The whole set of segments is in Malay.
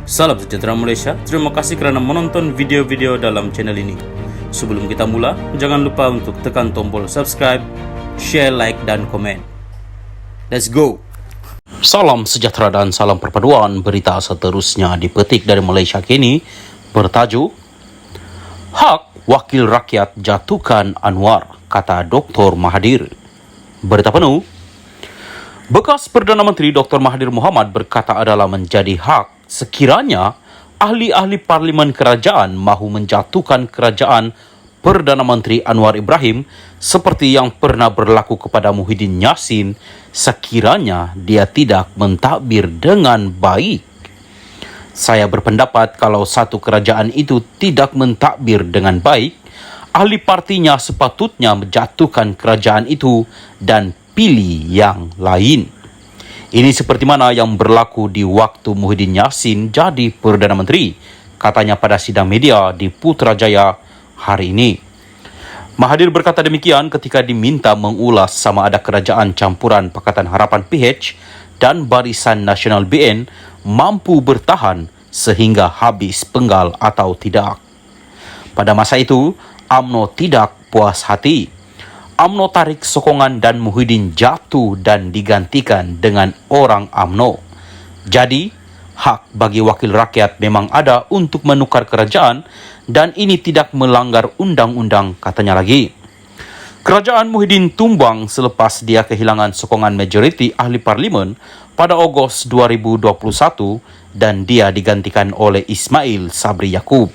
Salam sejahtera Malaysia, terima kasih kerana menonton video-video dalam channel ini. Sebelum kita mula, jangan lupa untuk tekan tombol subscribe, share, like dan komen. Let's go! Salam sejahtera dan salam perpaduan. Berita seterusnya dipetik dari Malaysia kini bertajuk Hak Wakil Rakyat Jatuhkan Anwar, kata Dr. Mahathir. Berita penuh. Bekas Perdana Menteri Dr. Mahathir Mohamad berkata adalah menjadi hak sekiranya ahli-ahli Parlimen Kerajaan mahu menjatuhkan kerajaan Perdana Menteri Anwar Ibrahim seperti yang pernah berlaku kepada Muhyiddin Yassin sekiranya dia tidak mentadbir dengan baik. Saya berpendapat kalau satu kerajaan itu tidak mentadbir dengan baik, ahli partinya sepatutnya menjatuhkan kerajaan itu dan pilih yang lain. Ini seperti mana yang berlaku di waktu Muhyiddin Yassin jadi Perdana Menteri, katanya pada sidang media di Putrajaya hari ini. Mahathir berkata demikian ketika diminta mengulas sama ada kerajaan campuran Pakatan Harapan PH dan Barisan Nasional BN mampu bertahan sehingga habis penggal atau tidak. Pada masa itu, UMNO tidak puas hati. UMNO tarik sokongan dan Muhyiddin jatuh dan digantikan dengan orang UMNO. Jadi, hak bagi wakil rakyat memang ada untuk menukar kerajaan dan ini tidak melanggar undang-undang, katanya lagi. Kerajaan Muhyiddin tumbang selepas dia kehilangan sokongan majoriti ahli parlimen pada Ogos 2021 dan dia digantikan oleh Ismail Sabri Yaakob.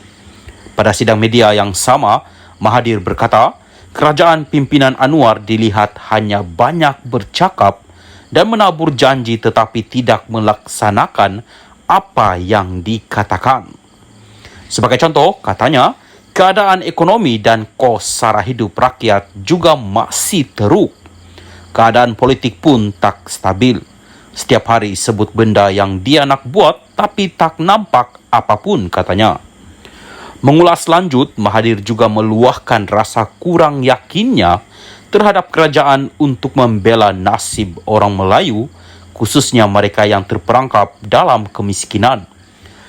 Pada sidang media yang sama, Mahathir berkata, kerajaan pimpinan Anwar dilihat hanya banyak bercakap dan menabur janji tetapi tidak melaksanakan apa yang dikatakan. Sebagai contoh, katanya, keadaan ekonomi dan kos sara hidup rakyat juga masih teruk. Keadaan politik pun tak stabil. Setiap hari sebut benda yang dia nak buat tapi tak nampak apapun, katanya. Mengulas lanjut, Mahathir juga meluahkan rasa kurang yakinnya terhadap kerajaan untuk membela nasib orang Melayu, khususnya mereka yang terperangkap dalam kemiskinan.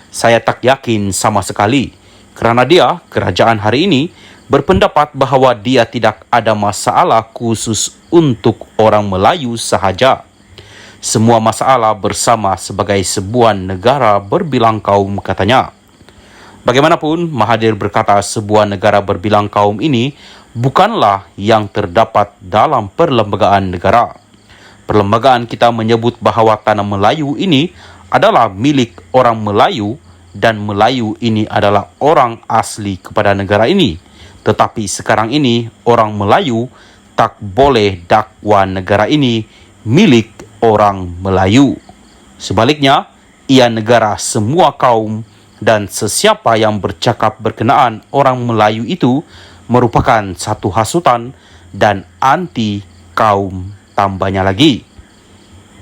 Saya tak yakin sama sekali, kerana dia, kerajaan hari ini, berpendapat bahawa dia tidak ada masalah khusus untuk orang Melayu sahaja. Semua masalah bersama sebagai sebuah negara berbilang kaum, katanya. Bagaimanapun, Mahathir berkata sebuah negara berbilang kaum ini bukanlah yang terdapat dalam perlembagaan negara. Perlembagaan kita menyebut bahawa tanah Melayu ini adalah milik orang Melayu dan Melayu ini adalah orang asli kepada negara ini. Tetapi sekarang ini orang Melayu tak boleh dakwa negara ini milik orang Melayu. Sebaliknya, ia negara semua kaum dan sesiapa yang bercakap berkenaan orang Melayu itu merupakan satu hasutan dan anti kaum, tambahnya lagi.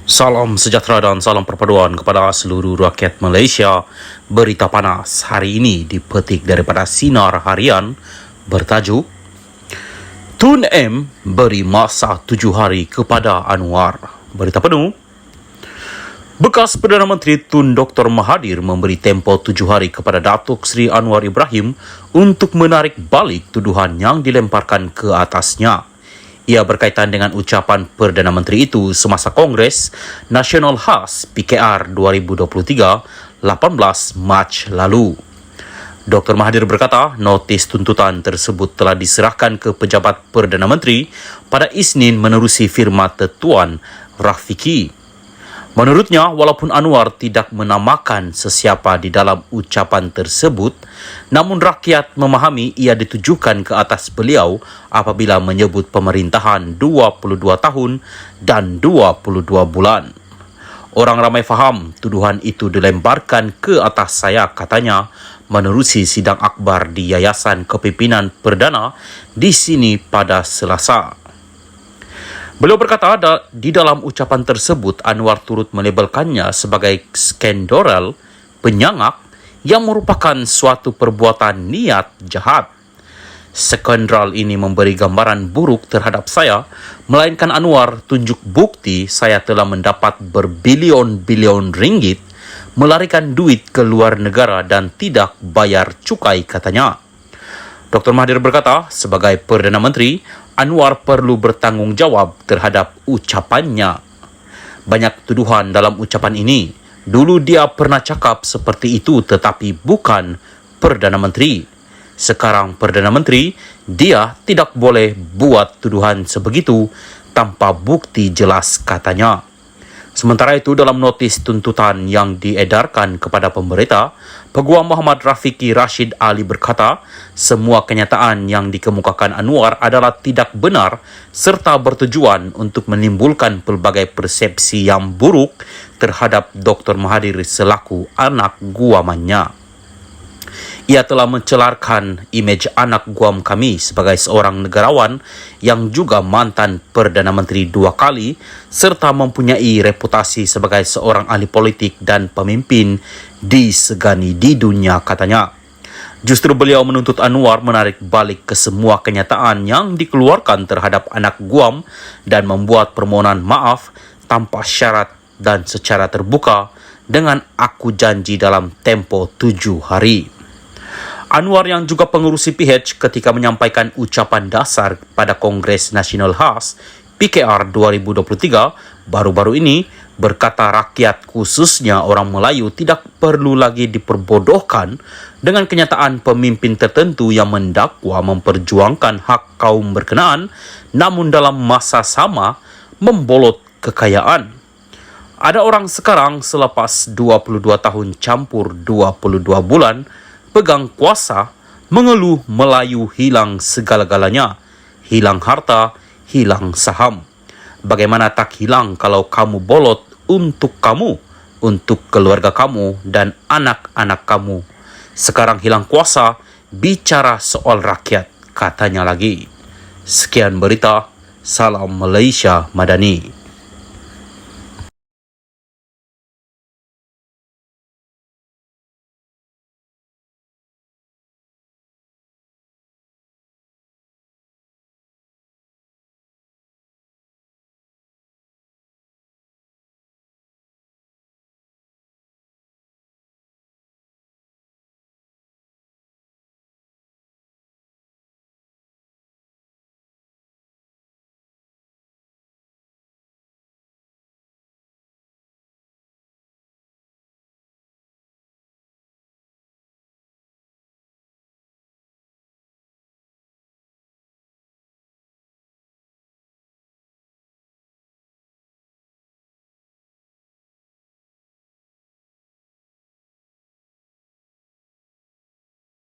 Salam sejahtera dan salam perpaduan kepada seluruh rakyat Malaysia. Berita panas hari ini dipetik daripada Sinar Harian bertajuk Tun M beri masa 7 hari kepada Anwar. Berita penuh. Bekas Perdana Menteri Tun Dr. Mahathir memberi tempoh 7 hari kepada Datuk Seri Anwar Ibrahim untuk menarik balik tuduhan yang dilemparkan ke atasnya. Ia berkaitan dengan ucapan Perdana Menteri itu semasa Kongres Nasional Khas PKR 2023 18 Mac lalu. Dr. Mahathir berkata, notis tuntutan tersebut telah diserahkan ke pejabat Perdana Menteri pada Isnin menerusi firma Tuan Rafiki. Menurutnya, walaupun Anwar tidak menamakan sesiapa di dalam ucapan tersebut, namun rakyat memahami ia ditujukan ke atas beliau apabila menyebut pemerintahan 22 tahun dan 22 bulan. Orang ramai faham tuduhan itu dilemparkan ke atas saya, katanya, menerusi sidang akbar di Yayasan Kepimpinan Perdana di sini pada Selasa. Beliau berkata di dalam ucapan tersebut Anwar turut melabelkannya sebagai skandal, penyangak yang merupakan suatu perbuatan niat jahat. Skandal ini memberi gambaran buruk terhadap saya, melainkan Anwar tunjuk bukti saya telah mendapat berbilion-bilion ringgit melarikan duit ke luar negara dan tidak bayar cukai, katanya. Dr. Mahathir berkata, sebagai Perdana Menteri, Anwar perlu bertanggung jawab terhadap ucapannya. Banyak tuduhan dalam ucapan ini. Dulu dia pernah cakap seperti itu tetapi bukan Perdana Menteri. Sekarang Perdana Menteri, dia tidak boleh buat tuduhan sebegitu tanpa bukti jelas, katanya. Sementara itu, dalam notis tuntutan yang diedarkan kepada pemerintah, Peguam Muhammad Rafiqi Rashid Ali berkata, semua kenyataan yang dikemukakan Anwar adalah tidak benar serta bertujuan untuk menimbulkan pelbagai persepsi yang buruk terhadap Dr. Mahathir selaku anak guamannya. Ia telah mencelarkan imej anak guam kami sebagai seorang negarawan yang juga mantan Perdana Menteri 2 kali serta mempunyai reputasi sebagai seorang ahli politik dan pemimpin disegani di dunia, katanya. Justru beliau menuntut Anwar menarik balik ke semua kenyataan yang dikeluarkan terhadap anak Guam dan membuat permohonan maaf tanpa syarat dan secara terbuka dengan aku janji dalam tempo 7 hari. Anwar yang juga pengurusi PH ketika menyampaikan ucapan dasar pada Kongres Nasional khas PKR 2023 baru-baru ini berkata rakyat khususnya orang Melayu tidak perlu lagi diperbodohkan dengan kenyataan pemimpin tertentu yang mendakwa memperjuangkan hak kaum berkenaan namun dalam masa sama membolot kekayaan. Ada orang sekarang selepas 22 tahun campur 22 bulan pegang kuasa, mengeluh Melayu hilang segala-galanya, hilang harta, hilang saham. Bagaimana tak hilang kalau kamu bolot untuk kamu, untuk keluarga kamu dan anak-anak kamu. Sekarang hilang kuasa, bicara soal rakyat, katanya lagi. Sekian berita, salam Malaysia Madani.